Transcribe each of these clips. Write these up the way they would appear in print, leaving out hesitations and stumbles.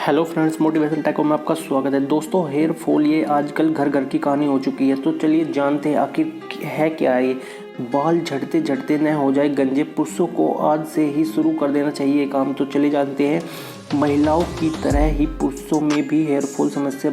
Hello friends, motivation taco में आपका स्वागत है। दोस्तों, हेयर फॉल ये आजकल घर घर की कहानी हो चुकी है। तो चलिए जानते हैं आखिर है क्या ये। बाल झड़ते झड़ते न हो जाए गंजे, पुरुषों को आज से ही शुरू कर देना चाहिए ये काम। तो चलिए जानते हैं। महिलाओं की तरह ही पुरुषों में भी हेयर फॉल समस्या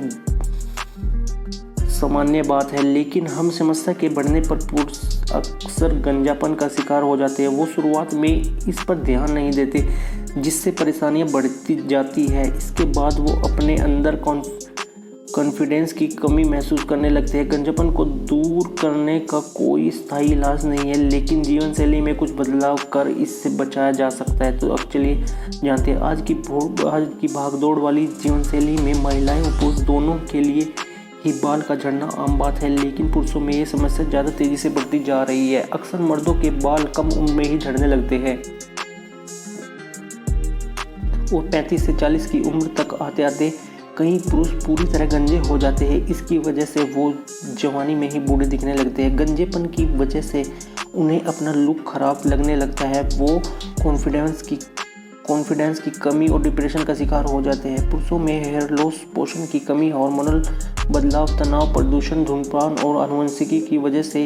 सामान्य बात है, लेकिन हम समस्या के बढ़ने पर पुरुष अक्सर गंजापन का शिकार हो जाते हैं। वो शुरुआत में इस पर ध्यान नहीं देते, जिससे परेशानियां बढ़ती जाती है। इसके बाद वो अपने अंदर कॉन्फिडेंस की कमी महसूस करने लगते हैं। गंजापन को दूर करने का कोई स्थायी इलाज नहीं है, लेकिन जीवन शैली में कुछ बदलाव कर इससे बचाया जा सकता है। तो अब चलिए जानते हैं। आज की भागदौड़ वाली जीवन शैली में महिलाएं और पुरुष दोनों के लिए ही बाल का झड़ना आम बात है, लेकिन पुरुषों में ये समस्या ज़्यादा तेज़ी से बढ़ती जा रही है। अक्सर मर्दों के बाल कम उम्र में ही झड़ने लगते हैं और 35 से 40 की उम्र तक आते आते कई पुरुष पूरी तरह गंजे हो जाते हैं। इसकी वजह से वो जवानी में ही बूढ़े दिखने लगते हैं। गंजेपन की वजह से उन्हें अपना लुक खराब लगने लगता है। वो कॉन्फिडेंस की कमी और डिप्रेशन का शिकार हो जाते हैं। पुरुषों में हेयर लॉस पोषण की कमी, हार्मोनल बदलाव, तनाव, प्रदूषण, धूम्रपान और आनुवंशिकी की वजह से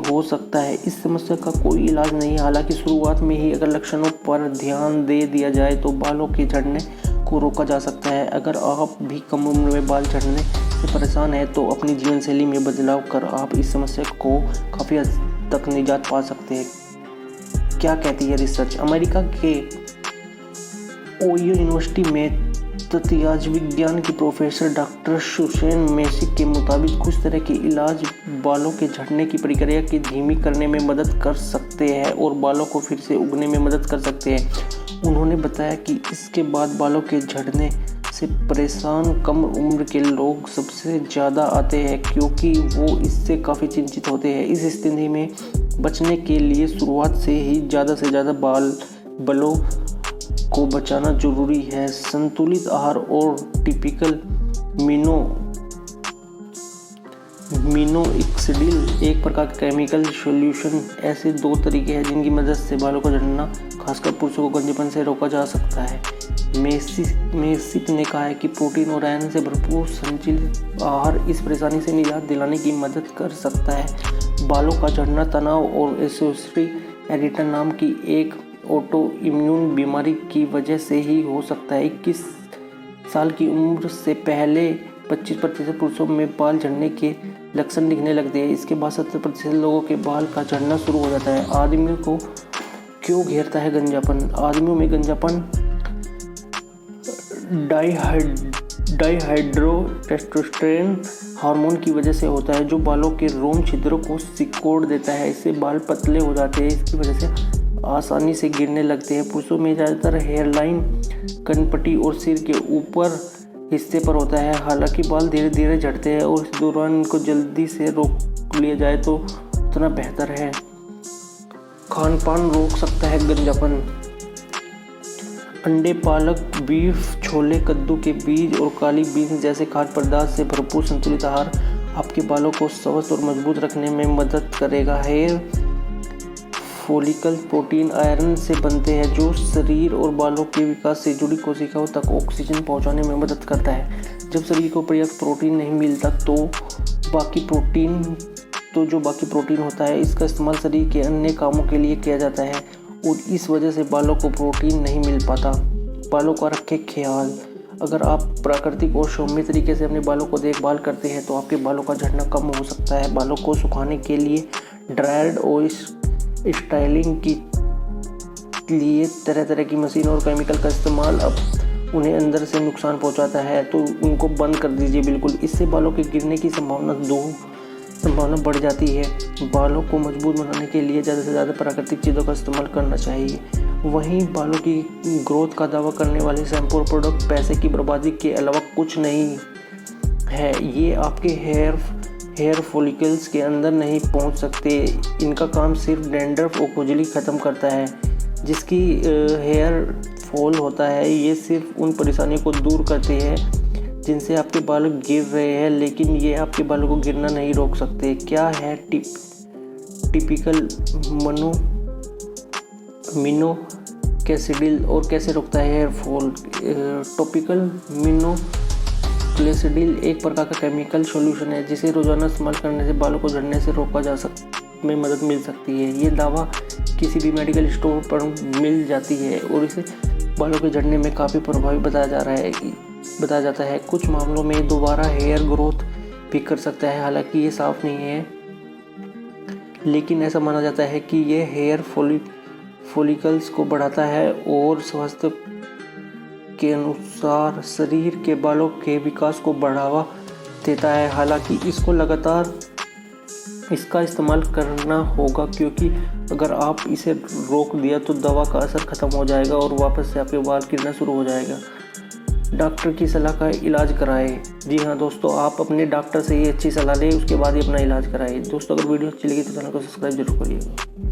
हो सकता है। इस समस्या का कोई इलाज नहीं है। हालांकि शुरुआत में ही अगर लक्षणों पर ध्यान दे दिया जाए तो बालों के झड़ने को रोका जा सकता है। अगर आप भी कम उम्र में बाल झड़ने से परेशान हैं तो अपनी जीवन शैली में बदलाव कर आप इस समस्या को काफ़ी हद तक निजात पा सकते हैं। क्या कहती है रिसर्च? अमेरिका के ओहियो यूनिवर्सिटी में तंत्रिका विज्ञान की प्रोफेसर डॉक्टर सुसैन मेसिक के मुताबिक कुछ तरह के इलाज बालों के झड़ने की प्रक्रिया की धीमी करने में मदद कर सकते हैं और बालों को फिर से उगने में मदद कर सकते हैं। उन्होंने बताया कि इसके बाद बालों के झड़ने से परेशान कम उम्र के लोग सबसे ज़्यादा आते हैं, क्योंकि वो इससे काफ़ी चिंतित होते हैं। इस स्थिति में बचने के लिए शुरुआत से ही ज़्यादा से ज़्यादा बालों को बचाना जरूरी है। संतुलित आहार और टिपिकल मिनोक्सिडिल एक प्रकार का केमिकल सॉल्यूशन ऐसे दो तरीके हैं जिनकी मदद से बालों का झड़ना, खासकर पुरुषों को गंजेपन से रोका जा सकता है। मेसिक ने कहा है कि प्रोटीन और आयरन से भरपूर संतुलित आहार इस परेशानी से निजात दिलाने की मदद कर सकता है। बालों का झड़ना तनाव और एसोसिएटिव एडिटर नाम की एक ऑटो इम्यून बीमारी की वजह से ही हो सकता है। 21 साल की उम्र से पहले 25% पुरुषों में बाल झड़ने के लक्षण दिखने लगते हैं। इसके बाद 70% लोगों के बाल का झड़ना शुरू हो जाता है। आदमियों को क्यों घेरता है गंजापन? आदमियों में गंजापन डाइहाइड्रोटेस्टोस्टेरोन हार्मोन की वजह से होता है, जो बालों के रोम छिद्रों को सिकोड़ देता है। इससे बाल पतले हो जाते हैं। इसकी वजह से आसानी से गिरने लगते हैं। पुरुषों में ज़्यादातर हेयरलाइन कनपट्टी और सिर के ऊपर हिस्से पर होता है। हालांकि बाल धीरे धीरे झड़ते हैं और इस दौरान इनको जल्दी से रोक लिया जाए तो उतना बेहतर है। खानपान रोक सकता है गंजापन। अंडे, पालक, बीफ, छोले, कद्दू के बीज और काली बीन्स जैसे खाद्य पदार्थ से भरपूर संतुलित आहार आपके बालों को स्वस्थ और मजबूत रखने में मदद करेगा। हेयर फॉलिकल प्रोटीन आयरन से बनते हैं, जो शरीर और बालों के विकास से जुड़ी कोशिकाओं तक ऑक्सीजन पहुंचाने में मदद करता है। जब शरीर को पर्याप्त प्रोटीन नहीं मिलता तो जो बाकी प्रोटीन होता है, इसका इस्तेमाल शरीर के अन्य कामों के लिए किया जाता है और इस वजह से बालों को प्रोटीन नहीं मिल पाता। बालों का रखें ख्याल। अगर आप प्राकृतिक और सौम्य तरीके से अपने बालों को देखभाल करते हैं तो आपके बालों का झड़ना कम हो सकता है। बालों को सुखाने के लिए ड्रायर्ड और स्टाइलिंग के लिए तरह तरह की मशीन और केमिकल का इस्तेमाल अब उन्हें अंदर से नुकसान पहुंचाता है, तो उनको बंद कर दीजिए बिल्कुल। इससे बालों के गिरने की संभावना बढ़ जाती है। बालों को मजबूत बनाने के लिए ज़्यादा से ज़्यादा प्राकृतिक चीज़ों का इस्तेमाल करना चाहिए। वहीं बालों की ग्रोथ का दावा करने वाले शैम्पू और प्रोडक्ट पैसे की बर्बादी के अलावा कुछ नहीं है। ये आपके हेयर फॉलिकल्स के अंदर नहीं पहुंच सकते। इनका काम सिर्फ डैंड्रफ और खुजली ख़त्म करता है जिसकी हेयर फॉल होता है। ये सिर्फ उन परेशानियों को दूर करते हैं जिनसे आपके बाल गिर रहे हैं, लेकिन ये आपके बालों को गिरना नहीं रोक सकते। क्या है टिपिकल मिनो कैसिडिल और कैसे रोकता है हेयर फॉल। टॉपिकल मिनोक्लेसिडिल एक प्रकार का केमिकल सॉल्यूशन है जिसे रोजाना इस्तेमाल करने से बालों को झड़ने से रोका जा सकता में मदद मिल सकती है। ये दवा किसी भी मेडिकल स्टोर पर मिल जाती है और इसे बालों के झड़ने में काफ़ी प्रभावी बताया जाता है। कुछ मामलों में दोबारा हेयर ग्रोथ भी कर सकता है, हालांकि ये साफ नहीं है, लेकिन ऐसा माना जाता है कि ये हेयर फॉलिकल्स को बढ़ाता है और स्वास्थ्य के अनुसार शरीर के बालों के विकास को बढ़ावा देता है। हालांकि इसको लगातार इसका इस्तेमाल करना होगा, क्योंकि अगर आप इसे रोक दिया तो दवा का असर खत्म हो जाएगा और वापस से आपके बाल गिरना शुरू हो जाएगा। डॉक्टर की सलाह का इलाज कराएं। जी हाँ दोस्तों, आप अपने डॉक्टर से ये अच्छी सलाह लें, उसके बाद ही अपना इलाज कराएं। दोस्तों, अगर वीडियो अच्छी लगी तो चैनल को सब्सक्राइब जरूर करिएगा।